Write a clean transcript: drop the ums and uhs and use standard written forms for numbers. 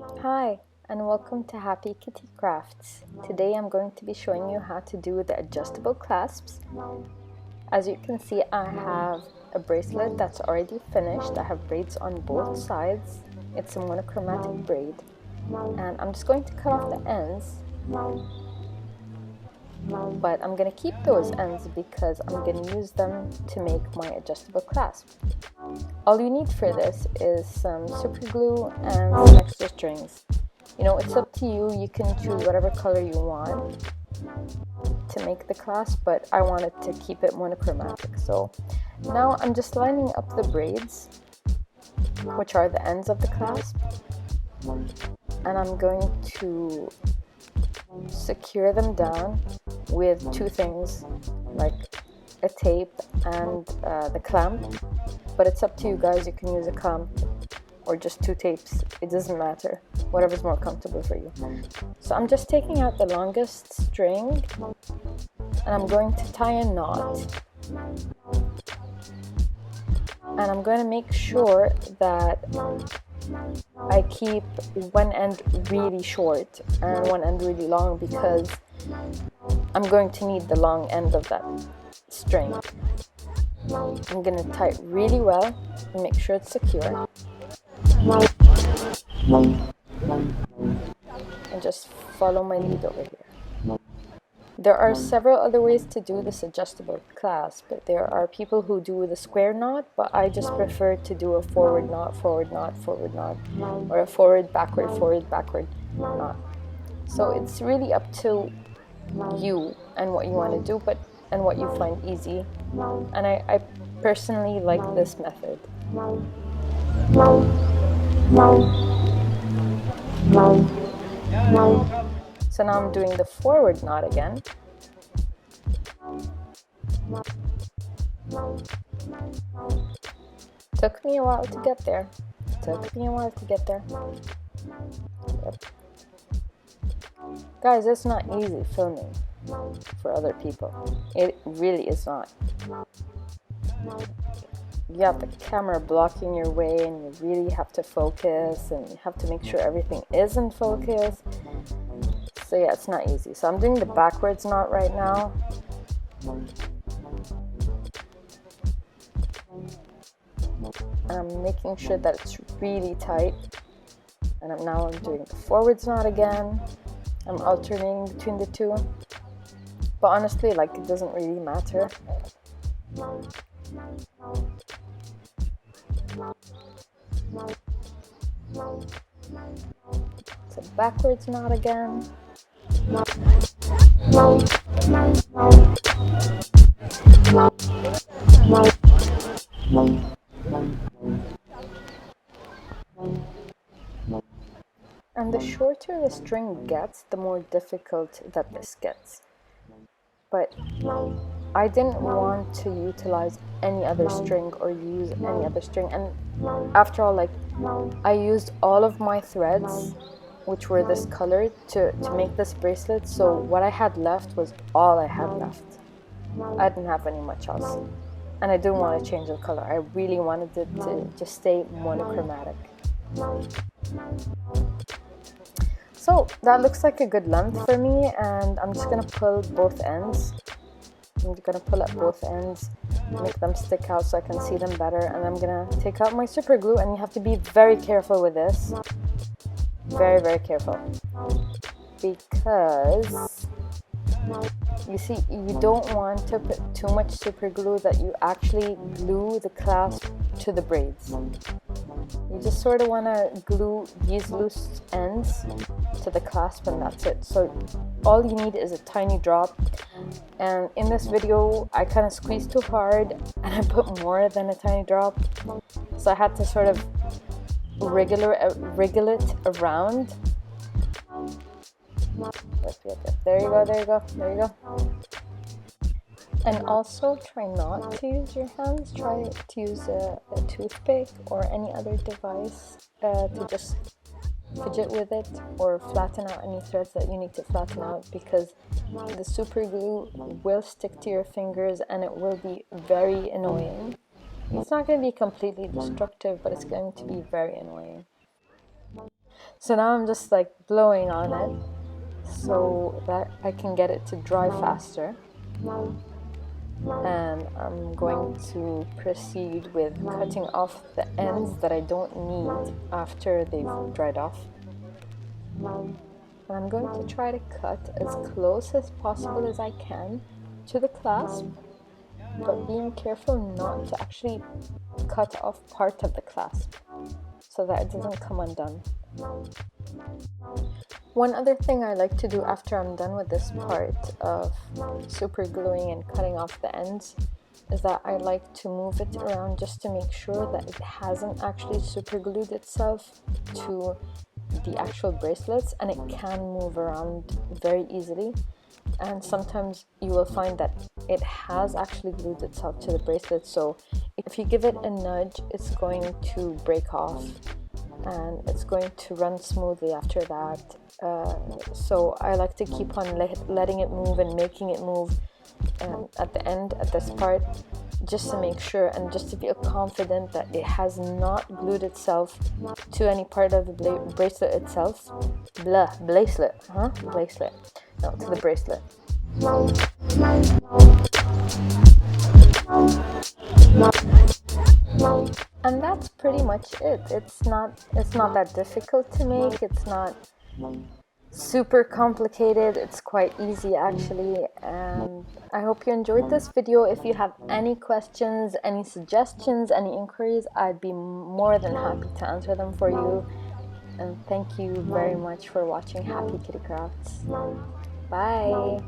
Hi, and welcome to Happy Kitty Crafts. Today I'm going to be showing you how to do the adjustable clasps. As you can see, I have a bracelet that's already finished. I have braids on both sides. It's a monochromatic braid, and I'm just going to cut off the ends, but I'm going to keep those ends because I'm going to use them to make my adjustable clasp. All you need for this is some super glue and some extra strings. It's up to you. You can choose whatever color you want to make the clasp, but I wanted to keep it monochromatic. So now I'm just lining up the braids, which are the ends of the clasp, and I'm going to secure them down with two things, like a tape and the clamp, but it's up to you guys. You can use a clamp or just two tapes, it doesn't matter, whatever's more comfortable for you. So I'm just taking out the longest string and I'm going to tie a knot, and I'm going to make sure that I keep one end really short and one end really long, because I'm going to need the long end of that string. I'm going to tie it really well and make sure it's secure. And just follow my lead over here. There are several other ways to do this adjustable clasp. There are people who do the square knot, but I just prefer to do a forward knot, forward knot, forward knot, or a forward, backward knot. So it's really up to you and what you want to do, and what you find easy. And I personally like this method. So now I'm doing the forward knot again. Took me a while to get there. Yep. Guys, it's not easy filming for other people. It really is not. You have the camera blocking your way, and you really have to focus, and you have to make sure everything is in focus. So yeah, it's not easy. So I'm doing the backwards knot right now. And I'm making sure that it's really tight. And now I'm doing the forwards knot again. I'm alternating between the two. But honestly, it doesn't really matter. So backwards knot again. And the shorter the string gets, the more difficult that this gets. But I didn't want to utilize any other string or use any other string. And after all, I used all of my threads, which were this color, to make this bracelet. So what I had left was all I had left. I didn't have any much else. And I didn't want to change the color. I really wanted it to just stay monochromatic. So that looks like a good length for me, and I'm just going to pull both ends. I'm going to pull up both ends, make them stick out so I can see them better, and I'm going to take out my super glue. And you have to be very careful with this. Very, very careful. Because you see, you don't want to put too much super glue that you actually glue the clasp to the braids. You just sort of want to glue these loose ends to the clasp, and that's it. So all you need is a tiny drop. And in this video, I kind of squeezed too hard and I put more than a tiny drop. So I had to sort of wriggle it around. There you go. And also try not to use your hands. Try to use a toothpick or any other device to just fidget with it or flatten out any threads that you need to flatten out, because the super glue will stick to your fingers and it will be very annoying. It's not going to be completely destructive, but it's going to be very annoying. So now I'm just like blowing on it so that I can get it to dry faster. And I'm going to proceed with cutting off the ends that I don't need after they've dried off. And I'm going to try to cut as close as possible as I can to the clasp, but being careful not to actually cut off part of the clasp so that it doesn't come undone. One other thing I like to do after I'm done with this part of super gluing and cutting off the ends is that I like to move it around just to make sure that it hasn't actually super glued itself to the actual bracelets, and it can move around very easily. And sometimes you will find that it has actually glued itself to the bracelet, so if you give it a nudge, it's going to break off and it's going to run smoothly after that. So I like to keep on letting it move and making it move at the end, at this part, just to make sure and just to feel confident that it has not glued itself to any part of the bracelet itself. Bracelet, huh? Bracelet. No, to the bracelet. And that's pretty much it. It's not that difficult to make. It's not super complicated. It's quite easy actually, and I hope you enjoyed this video. If you have any questions, any suggestions, any inquiries, I'd be more than happy to answer them for you. And thank you very much for watching Happy Kitty Crafts. Bye.